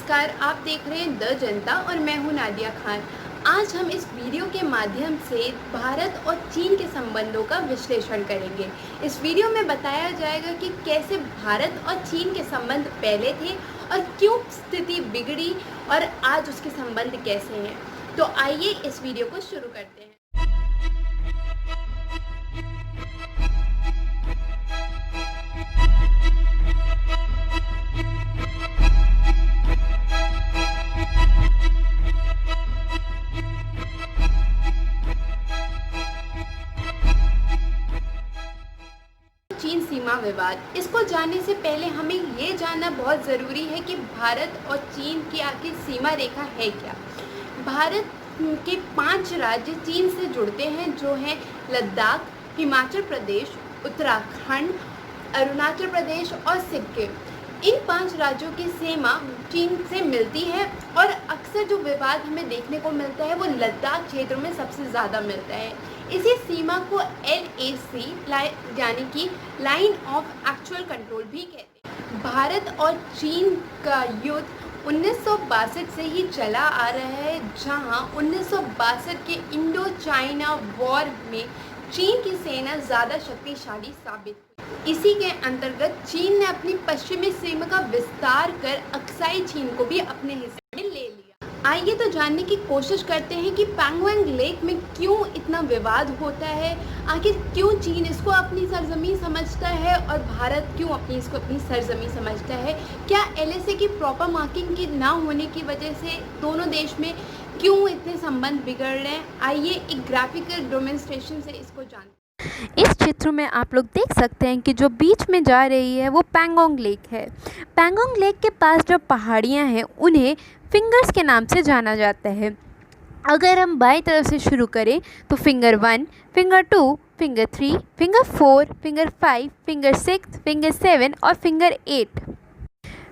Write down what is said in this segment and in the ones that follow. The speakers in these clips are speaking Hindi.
नमस्कार, आप देख रहे हैं द जनता और मैं हूं नादिया खान। आज हम इस वीडियो के माध्यम से भारत और चीन के संबंधों का विश्लेषण करेंगे। इस वीडियो में बताया जाएगा कि कैसे भारत और चीन के संबंध पहले थे और क्यों स्थिति बिगड़ी और आज उसके संबंध कैसे हैं। तो आइए इस वीडियो को शुरू करते हैं। चीन सीमा विवाद, इसको जानने से पहले हमें ये जानना बहुत ज़रूरी है कि भारत और चीन की आखिर सीमा रेखा है क्या। भारत के 5 राज्य चीन से जुड़ते हैं, जो हैं लद्दाख, हिमाचल प्रदेश, उत्तराखंड, अरुणाचल प्रदेश और सिक्किम। इन 5 राज्यों की सीमा चीन से मिलती है और अक्सर जो विवाद हमें देखने को मिलता है वो लद्दाख क्षेत्र में सबसे ज़्यादा मिलता है। इसी सीमा को LAC यानी कि लाइन ऑफ एक्चुअल कंट्रोल भी कहते हैं। भारत और चीन का युद्ध 1962 से ही चला आ रहा है, जहां 1962 के इंडो चाइना वॉर में चीन की सेना ज़्यादा शक्तिशाली साबित हुई। इसी के अंतर्गत चीन ने अपनी पश्चिमी सीमा का विस्तार कर अक्साई चीन को भी अपने हिस्से में ले लिया। आइए तो जानने की कोशिश करते हैं कि पैंगोंग लेक में क्यों इतना विवाद होता है। आखिर क्यों चीन इसको अपनी सरजमीं समझता है और भारत क्यों इसको अपनी सरजमीं समझता है। क्या LAC की प्रॉपर मार्किंग की ना होने की वजह से दोनों देश में क्यों इतने संबंध बिगड़ रहे हैं। आइए एक ग्राफिकल डेमोंस्ट्रेशन से इसको जानते हैं। इस चित्र में आप लोग देख सकते हैं कि जो बीच में जा रही है वो पैंगोंग लेक है। पैंगोंग लेक के पास जो पहाड़ियाँ हैं उन्हें फिंगर्स के नाम से जाना जाता है। अगर हम बाईं तरफ से शुरू करें तो finger 1, finger 2, finger 3, finger 4, finger 5, finger 6, finger 7 और फिंगर 8।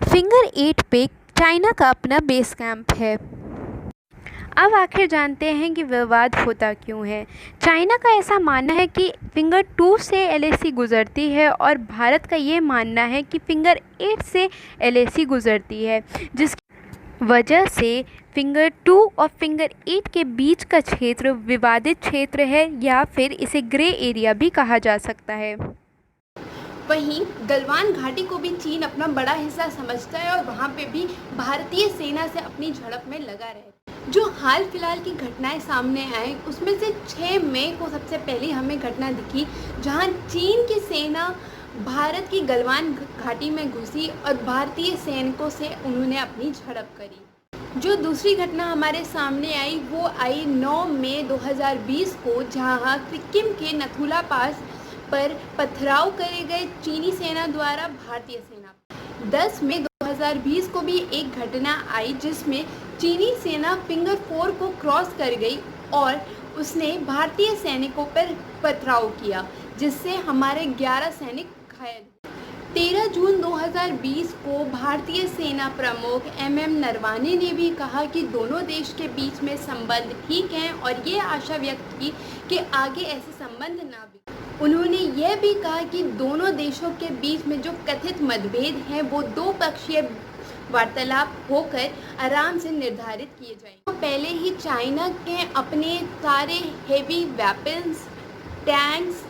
फिंगर 8 पे चाइना का अपना बेस कैंप है। अब आखिर जानते हैं कि विवाद होता क्यों है। चाइना का ऐसा मानना है कि फिंगर 2 से LAC गुज़रती है और भारत का ये मानना है कि फिंगर 8 से LAC गुज़रती है, जिसकी वजह से फिंगर 2 और फिंगर 8 के बीच का क्षेत्र विवादित क्षेत्र है या फिर इसे ग्रे एरिया भी कहा जा सकता है। वहीं गलवान घाटी को भी चीन अपना बड़ा हिस्सा समझता है और वहाँ पे भी भारतीय सेना से अपनी झड़प में लगा रहता है। जो हाल फिलहाल की घटनाएं सामने आई उसमें से 6 मई को सबसे पहली हमें घटना दिखी, जहां चीन की सेना भारत की गलवान घाटी में घुसी और भारतीय सैनिकों से उन्होंने अपनी झड़प करी। जो दूसरी घटना हमारे सामने आई वो आई 9 मई 2020 को, जहां सिक्किम के नथुला पास पर पथराव करे गए चीनी सेना द्वारा भारतीय सेना। 10 मई 2020 को भी एक घटना आई जिसमें चीनी सेना फिंगर 4 को क्रॉस कर गई और उसने भारतीय सैनिकों पर पथराव किया, जिससे हमारे 11 सैनिक घायल। 13 जून 2020 को भारतीय सेना प्रमुख MM नरवाने ने भी कहा कि दोनों देश के बीच में संबंध ठीक हैं और ये आशा व्यक्त की कि आगे ऐसे संबंध ना भी। उन्होंने यह भी कहा कि दोनों देशों के बीच में जो कथित मतभेद हैं वो 2 पक्षीय वार्तालाप होकर आराम से निर्धारित किए जाएंगे। तो पहले ही चाइना के अपने सारे heavy weapons, tanks,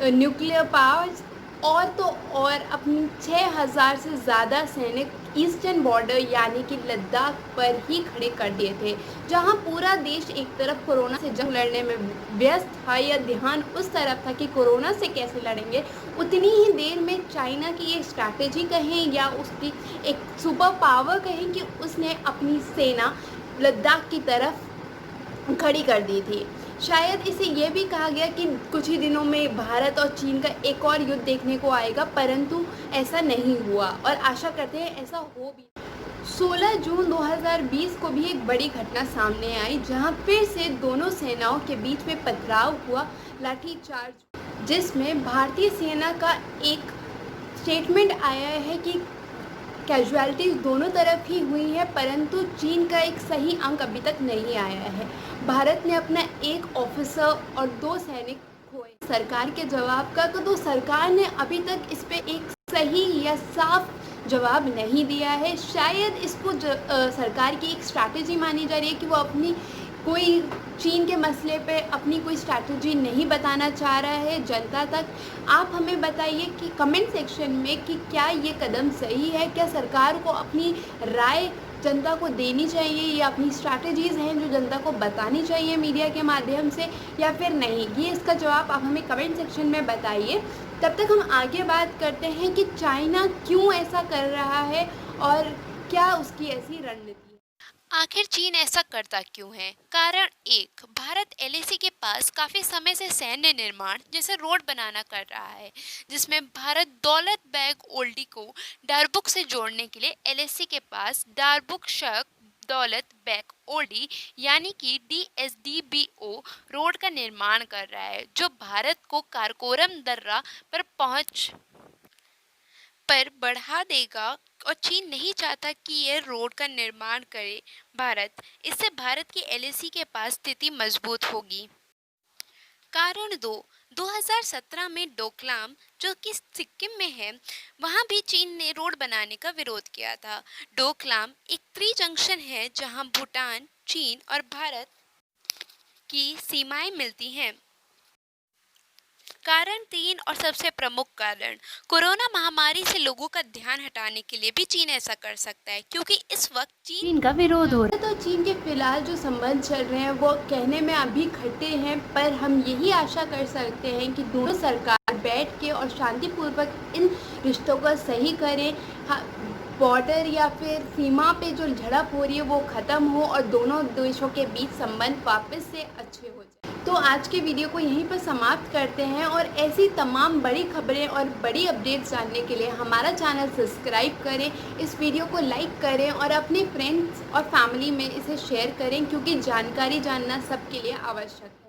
nuclear powers और अपनी 6000 से ज़्यादा सैनिक ईस्टर्न बॉर्डर यानी कि लद्दाख पर ही खड़े कर दिए थे, जहां पूरा देश एक तरफ कोरोना से जंग लड़ने में व्यस्त था या ध्यान उस तरफ था कि कोरोना से कैसे लड़ेंगे। उतनी ही देर में चाइना की एक स्ट्रैटेजी कहें या उसकी एक सुपर पावर कहें कि उसने अपनी सेना लद्दाख की तरफ खड़ी कर दी थी। शायद इसे ये भी कहा गया कि कुछ ही दिनों में भारत और चीन का एक और युद्ध देखने को आएगा, परंतु ऐसा नहीं हुआ और आशा करते हैं ऐसा हो भी। 16 जून 2020 को भी एक बड़ी घटना सामने आई, जहां फिर से दोनों सेनाओं के बीच में पथराव हुआ, लाठीचार्ज, जिसमें भारतीय सेना का एक स्टेटमेंट आया है कि कैजुअलिटीज़ दोनों तरफ ही हुई है, परंतु चीन का एक सही अंक अभी तक नहीं आया है। भारत ने अपना 1 ऑफिसर और 2 सैनिक खोए। सरकार के जवाब का तो सरकार ने अभी तक इस पे एक सही या साफ जवाब नहीं दिया है। शायद इसको सरकार की एक स्ट्रैटेजी मानी जा रही है कि वो अपनी कोई चीन के मसले पे अपनी कोई स्ट्रैटेजी नहीं बताना चाह रहा है जनता तक। आप हमें बताइए कि कमेंट सेक्शन में कि क्या ये कदम सही है, क्या सरकार को अपनी राय जनता को देनी चाहिए, ये अपनी स्ट्रैटेजीज़ हैं जो जनता को बतानी चाहिए मीडिया के माध्यम से, या फिर नहीं। ये इसका जवाब आप हमें कमेंट सेक्शन में बताइए। तब तक हम आगे बात करते हैं कि चाइना क्यों ऐसा कर रहा है और क्या उसकी ऐसी रणनीति है। आखिर चीन ऐसा करता क्यों है? कारण एक, भारत एलएसी के पास काफ़ी समय से सैन्य निर्माण जैसे रोड बनाना कर रहा है, जिसमें भारत दौलत बेग ओल्डी को डारबुक से जोड़ने के लिए एलएसी के पास डारबुक शक दौलत बेग ओल्डी यानी कि DSDBO रोड का निर्माण कर रहा है, जो भारत को काराकोरम दर्रा पर पहुंच पर बढ़ा देगा और चीन नहीं चाहता कि यह रोड का निर्माण करे भारत। इससे भारत की एलएसी के पास स्थिति मजबूत होगी। कारण दो, 2017 में डोकलाम जो कि सिक्किम में है, वहाँ भी चीन ने रोड बनाने का विरोध किया था। डोकलाम एक त्रि जंक्शन है जहाँ भूटान, चीन और भारत की सीमाएं मिलती हैं। कारण तीन और सबसे प्रमुख कारण, कोरोना महामारी से लोगों का ध्यान हटाने के लिए भी चीन ऐसा कर सकता है, क्योंकि इस वक्त चीन का विरोध हो रहा है। तो चीन के फिलहाल जो संबंध चल रहे हैं वो कहने में अभी खट्टे हैं, पर हम यही आशा कर सकते हैं कि दोनों सरकार बैठ के और शांतिपूर्वक इन रिश्तों को सही करें। बॉर्डर या फिर सीमा पे जो झड़प हो रही है वो ख़त्म हो और दोनों देशों के बीच संबंध वापस से अच्छे हो जाए। तो आज के वीडियो को यहीं पर समाप्त करते हैं और ऐसी तमाम बड़ी खबरें और बड़ी अपडेट्स जानने के लिए हमारा चैनल सब्सक्राइब करें, इस वीडियो को लाइक करें और अपने फ्रेंड्स और फैमिली में इसे शेयर करें, क्योंकि जानकारी जानना सबके लिए आवश्यक है।